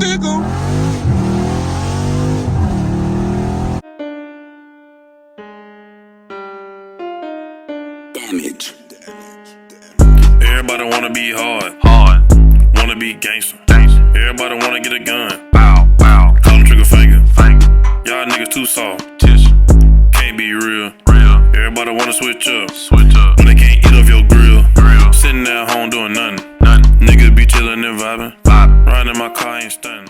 Stick 'em. Damage. Everybody wanna be hard, wanna be gangster. Everybody wanna get a gun, call them trigger finger. Y'all niggas too soft, can't be real. Everybody wanna switch up, when they can't eat off your grill. Sitting at home doing nothing. Niggas be chillin' and vibing. Riding in my car, ain't stunning.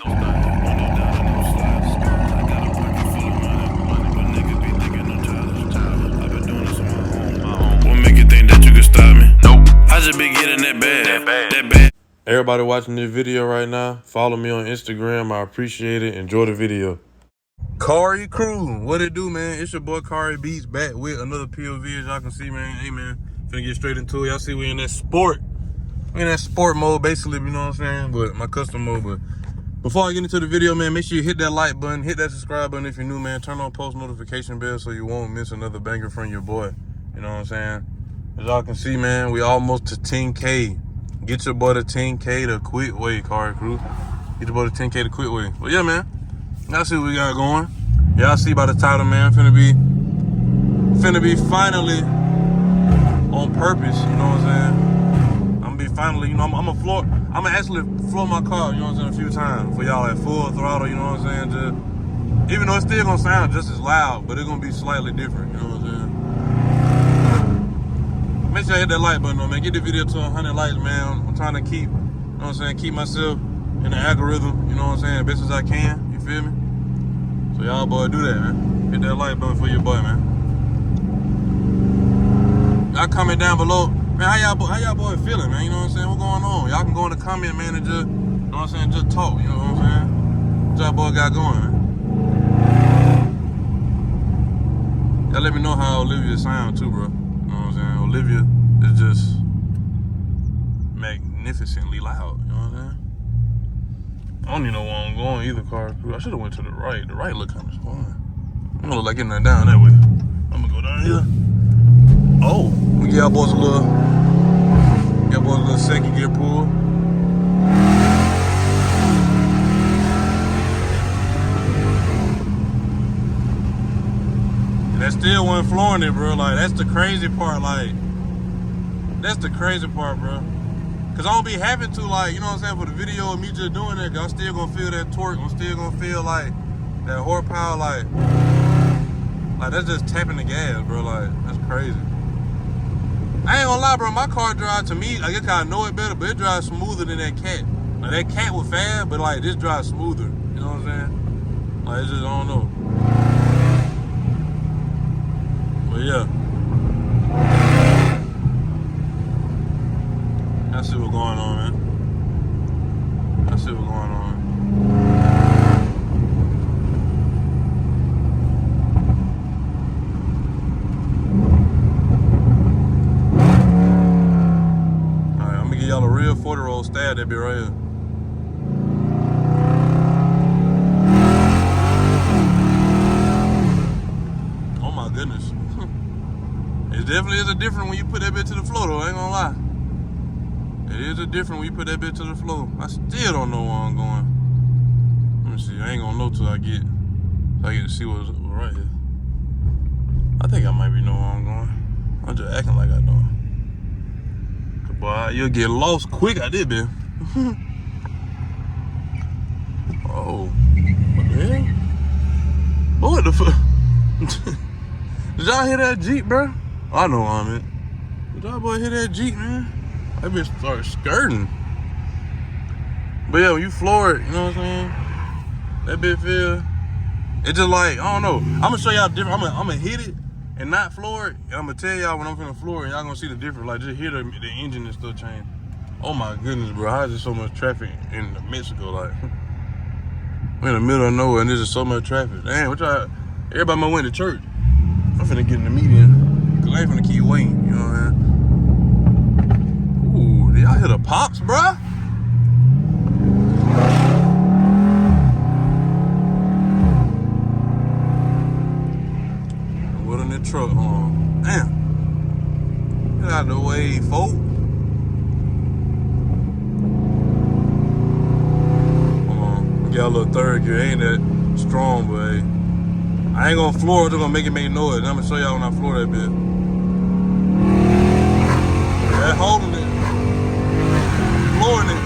What make you think that you can stop me? Nope. I just been getting that bad. Everybody watching this video right now, follow me on Instagram. I appreciate it. Enjoy the video. Cari crew, what it do, man? It's your boy Cari Beats back with another POV, as y'all can see, man. Hey, man, finna get straight into it. Y'all see we in that sport. We in that sport mode, basically, you know what I'm saying? But my custom mode. But before I get into the video, man, make sure you hit that like button, hit that subscribe button if you're new, man. Turn on post notification bell so you won't miss another banger from your boy. You know what I'm saying? As y'all can see, man, we almost to 10K. Get your boy to 10K the quick way, Cari crew. Get your boy to 10K the quick way. But yeah, man, y'all see what we got going. Y'all see by the title, man, finna be finally on purpose, you know what I'm saying? I'm gonna be finally, you know, I'm gonna actually floor my car, you know what I'm saying, a few times for y'all at full throttle, you know what I'm saying? Just, even though it's still gonna sound just as loud, but it's gonna be slightly different, you know what I'm saying? Make sure you hit that like button, though, man. Get the video to 100 likes, man. I'm trying to keep, you know what I'm saying, keep myself in the algorithm, you know what I'm saying, best as I can, you feel me? So y'all boy do that, man. Hit that like button for your boy, man. Y'all comment down below, man, how y'all boy feeling, man? You know what I'm saying? What going on? Y'all can go in the comment, man, and just, you know what I'm saying, just talk, you know what I'm saying? What y'all boy got going, man? Y'all let me know how Olivia sound too, bro. You know what I'm saying? Olivia is just magnificently loud, you know what I'm saying? I don't even know where I'm going either, Cari crew. I should have went to the right. The right look kind of fun. I'm gonna look like getting that down that way. I'm gonna go down here. Oh, we get y'all boys a little second gear pull. And that still wasn't flooring it, bro. Like, that's the crazy part, bro. Cause I don't be having to, like, you know what I'm saying, for the video of me just doing that, I'm still gonna feel that torque. I'm still gonna feel like that horsepower, like that's just tapping the gas, bro. Like, that's crazy. I ain't gonna lie, bro, my car drives, to me, I guess I know it better, but it drives smoother than that cat. Like, that cat was fast, but like this drives smoother. You know what I'm saying? Like, it's just, I don't know. But yeah. I see what's going on, man. I see what's going on. Alright, I'm gonna give y'all a real 40-roll stab that be right here. Oh my goodness. It definitely is a different when you put that bit to the floor, though, I ain't gonna lie. It is a different when you put that bit to the floor. I still don't know where I'm going. Let me see. I ain't gonna know till I get to see what's right here. I think I might be know where I'm going. I'm just acting like I don't. Cause boy, you'll get lost quick out there, man. Oh, what the hell? What the fuck? Did y'all hear that Jeep, bro? I know where I'm at. Did y'all boy hear that Jeep, man? That bitch started skirting. But yeah, when you floor it, you know what I'm saying? That bitch feel, it's just like, I don't know. I'm gonna show y'all different. I'm gonna hit it and not floor it. And I'm gonna tell y'all when I'm finna floor it, y'all gonna see the difference. Like, just hear the engine and stuff change. Oh my goodness, bro. How is there so much traffic in Mexico? Like, we're in the middle of nowhere and there's just so much traffic. Damn, everybody might went to church. I'm finna get in the median. Cause I ain't finna keep waiting, you know what I'm saying? Ooh, did y'all hear the pops, bruh? What in the truck, huh? Damn. Get out of the way, folk. Hold on. Get a little third gear. Ain't that strong, but hey, I ain't gonna floor it. Just gonna make it make noise. I'm gonna show y'all when I floor that bit. Yeah, holding it, flooring it.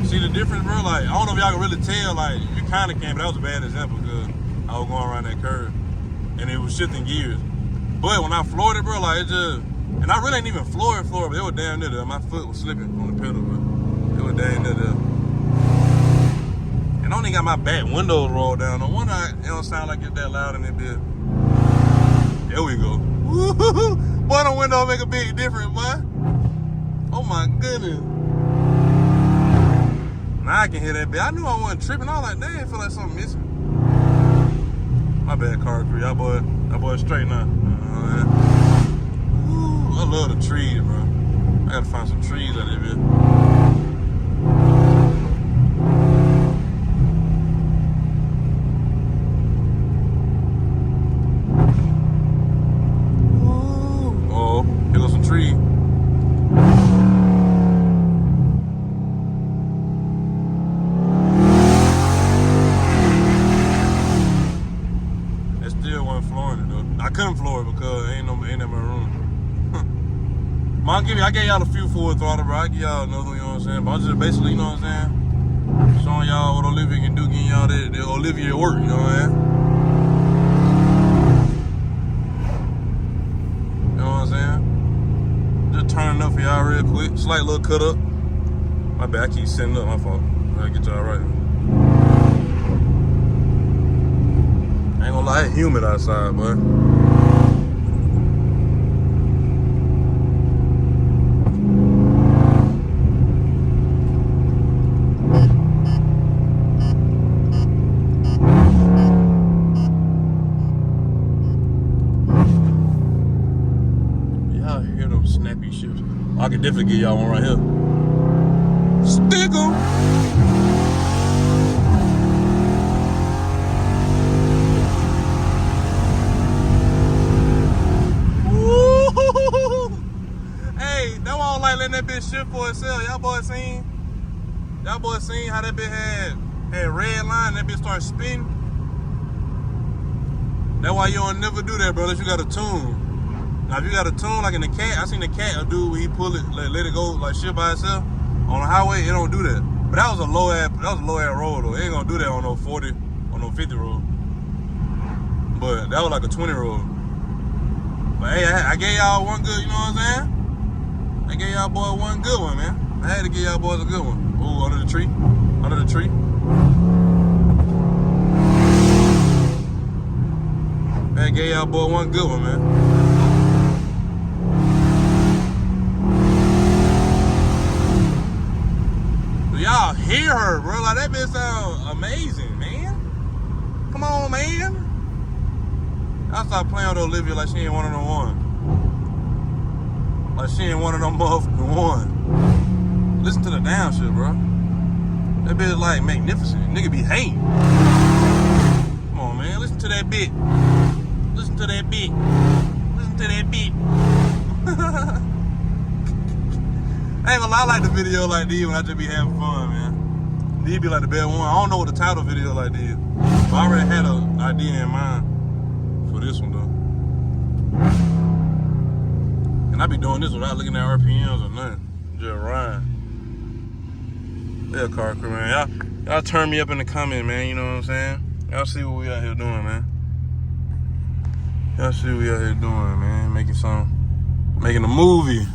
See the difference, bro? Like, I don't know if y'all can really tell. Like, you kind of can, but that was a bad example because I was going around that curve and it was shifting gears. But when I floored it, bro, like it just, and I really ain't even floor it, but it was damn near there. My foot was slipping on the pedal, but it was damn near there. And I only got my back windows rolled down. No wonder it don't sound like it's that loud in it bit. There we go. Woo-hoo-hoo. Boy, the window make a big difference, boy. Oh my goodness. Now I can hear that bit. I knew I wasn't tripping. I was like, damn, I feel like something missing. My bad, car crew. That boy straight now. Ooh, I love the trees, bro. I gotta find some trees out there, man. Oh, here goes some trees. I couldn't floor it because ain't in my room. I gave y'all a few full throttle, bro. I give y'all another one, you know what I'm saying? But I'm just basically, you know what I'm saying, showing y'all what Olivia can do, getting y'all the Olivia work, you know what I'm saying? You know what I'm saying? Just turning up for y'all real quick. Slight little cut up. My bad, I keep setting up, my fault. I gotta get y'all right. I ain't gonna lie, it's humid outside, boy. Y'all hear them snappy shifts? I could definitely get y'all one right here. Stick 'em. Letting that bitch shift for itself. Y'all boys seen how that bitch had red line, that bitch started spinning. That's why you don't never do that, bro, unless you got a tune. Now if you got a tune like in the cat, I seen the cat a dude when he pull it, let it go like shift by itself. On the highway, it don't do that. But that was a low ass road though. It ain't gonna do that on no 40 or no 50 road. But that was like a 20 road. But hey, I gave y'all one good, you know what I'm saying? I gave y'all boy one good one, man. I had to give y'all boys a good one. Ooh, under the tree. Under the tree. I gave y'all boy one good one, man. Do y'all hear her, bro? Like, that bitch sound amazing, man. Come on, man. Y'all stop playing with Olivia like she ain't one of them one. Like she ain't one of them motherfucking one. Listen to the downshift, bro. That bitch like magnificent. Nigga be hating. Come on, man. Listen to that bit. Listen to that bit. Listen to that bit. I ain't gonna lie, I like the video like these when I just be having fun, man. These be like the best one. I don't know what the title video like this. But I already had an idea in mind for this one, though. And I be doing this without looking at RPMs or nothing. Just riding. Yeah, car crew, man. Y'all turn me up in the comment, man. You know what I'm saying? Y'all see what we out here doing, man. Y'all see what we out here doing, man. Making a movie.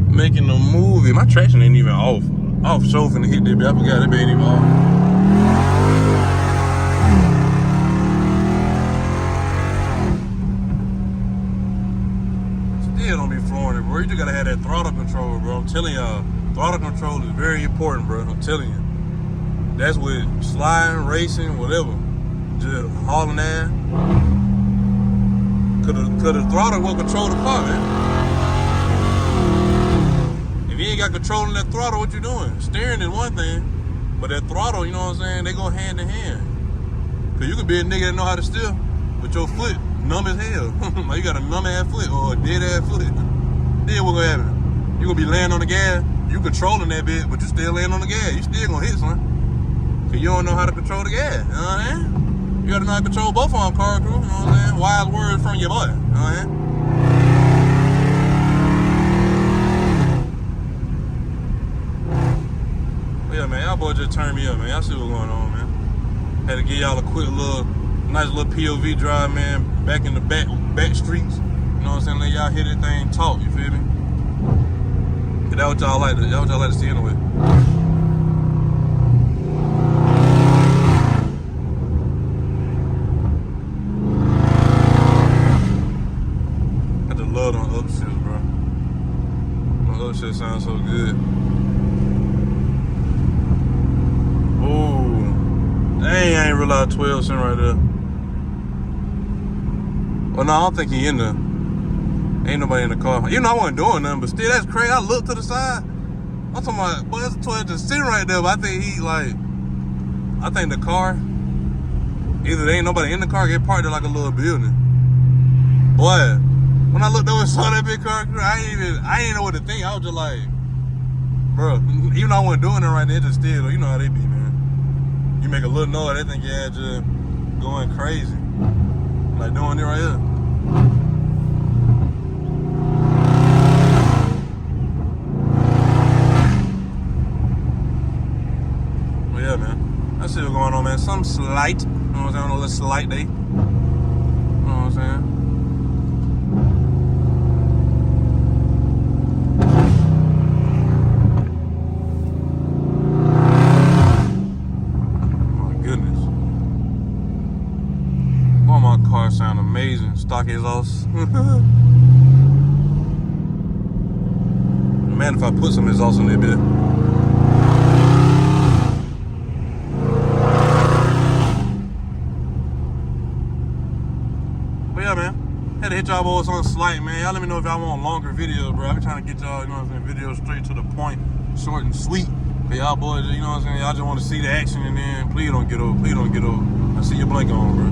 Making a movie. My traction ain't even off. Off show finna hit that bitch. I forgot that bitch ain't even off. Still don't be flooring it, bro. You just gotta have that throttle control, bro. I'm telling y'all, throttle control is very important, bro. I'm telling you. That's with sliding, racing, whatever. Just hauling ass. Cause the throttle will control the car, man. If you ain't got control of that throttle, what you doing? Steering is one thing, but that throttle, you know what I'm saying, they go hand in hand. Cause you could be a nigga that know how to steer, but your foot numb as hell. Like you got a numb ass foot or a dead ass foot. Then what's gonna happen? You gonna be laying on the gas you controlling that bit, but you still laying on the gas. You still gonna hit, son. Cause you don't know how to control the gas. You know what I'm saying? You gotta know how to control both on car crew. You know what I'm saying? Wise words from your boy. You know what I'm saying? Yeah, man, y'all boy just turned me up, man. Y'all see what's going on, man. Had to give y'all a quick little, nice little POV drive, man. Back in the back streets. You know what I'm saying? Let y'all hear that thing talk, you feel me? But that's what y'all like to see anyway. I just love them upshifts, bro. My upshift sounds so good. Dang, I ain't realized 12 cent right there. Well, no, I don't think he in there. Ain't nobody in the car. You know, I wasn't doing nothing, but still, that's crazy. I looked to the side. I'm talking about, boy, that's a 12 just sitting right there, but I think he, like, I think the car, either there ain't nobody in the car, get parked in like a little building. Boy, when I looked over and saw that big car, I ain't know what to think. I was just like, bro, even though I wasn't doing it right there, it just still, you know how they be, man. You make a little noise, they think you're just going crazy. Like doing it right here. Well, yeah, man. I see what's going on, man. Something slight. You know what I'm saying? On a little slight day. You know what I'm saying? Car sound amazing. Stock exhaust. Man, if I put some exhaust in there, bit. But yeah, man. Had to hit y'all boys on slight, man. Y'all let me know if y'all want longer videos, bro. I be trying to get y'all, you know what I'm saying, videos straight to the point, short and sweet. But y'all boys, you know what I'm saying, y'all just want to see the action and then please don't get over. Please don't get over. I see your blanket on, bro.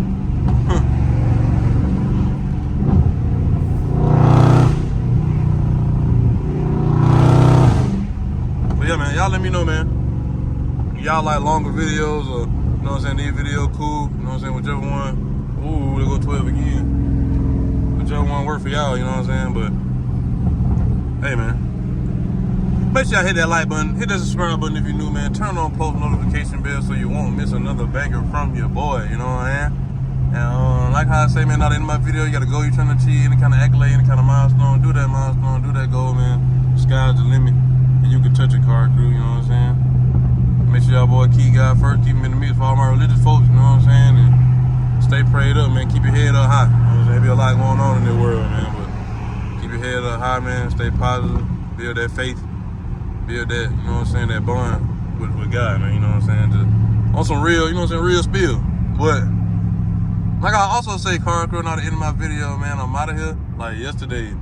Yeah, man, y'all let me know, man. Y'all like longer videos or, you know what I'm saying, these videos cool, you know what I'm saying, whichever one. Ooh, they go 12 again. Whichever one work for y'all, you know what I'm saying, but hey, man. Make sure y'all hit that like button, hit that subscribe button if you're new, man. Turn on post notification bell so you won't miss another banger from your boy, you know what I'm saying? And like how I say, man, at the end of my video, you gotta go, you trying to achieve any kind of accolade, any kind of milestone, do that milestone, do that goal, man. Sky's the limit. You can touch a car crew, you know what I'm saying? Make sure y'all boy keep God first, keep him in the mix for all my religious folks, you know what I'm saying? And stay prayed up, man. Keep your head up high. You know what I'm saying? There be a lot going on in the world, man, but keep your head up high, man. Stay positive, build that faith, build that, you know what I'm saying, that bond with God, man, you know what I'm saying? Just on some real, you know what I'm saying, real spill. But like I also say, car crew, not the end of my video, man, I'm out of here. Like yesterday,